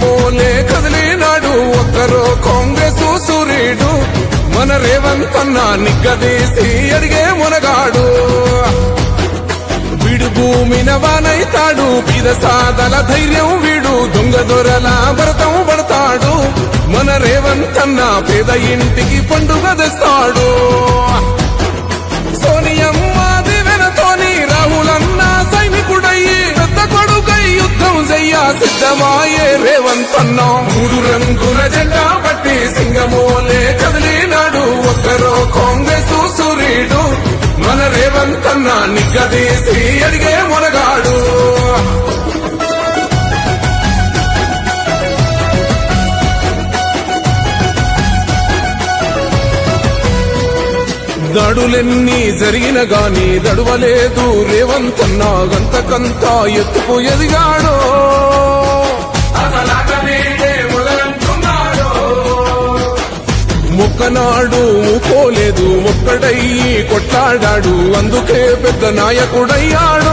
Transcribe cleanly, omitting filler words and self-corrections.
సింగమోలే కదిలినాడు ఒక్కరో కాంగ్రెస్ సూర్యుడు మన రేవంత్ అన్న నిగ్గదీసి అడిగే మునగాడు వీడు భూమిన వానైతాడు పీద సాదల ధైర్యం వీడు దొంగ దొరల భరతం పడతాడు మన రేవంత్ అన్న పేద ఇంటికి పండుగ తెస్తాడు సోనియమ్మ దివెనతోని రాహులన్న సైనికుడయ్యి పెద్ద కొడుకై యుద్ధం చెయ్య సిద్ధమాయే రేవంత్ అన్న మూడు రంగుల జెండా పట్టి సింగమోలే కదిలినాడు ఒక్కరో కాంగ్రెస్ సూర్యుడు మన రేవంత్ అన్న నిగ్గదీసి అడిగే మునగాడు దాడులెన్ని జరిగిన గాని దడువలేదు రేవంత్ అన్న గంతకంతా ఎత్తుకు ఎదిగాడో మొక్కనాడు ఊకోలేదు ఒక్కడయ్యి కొట్లాడాడు అందుకే పెద్ద నాయకుడయ్యాడు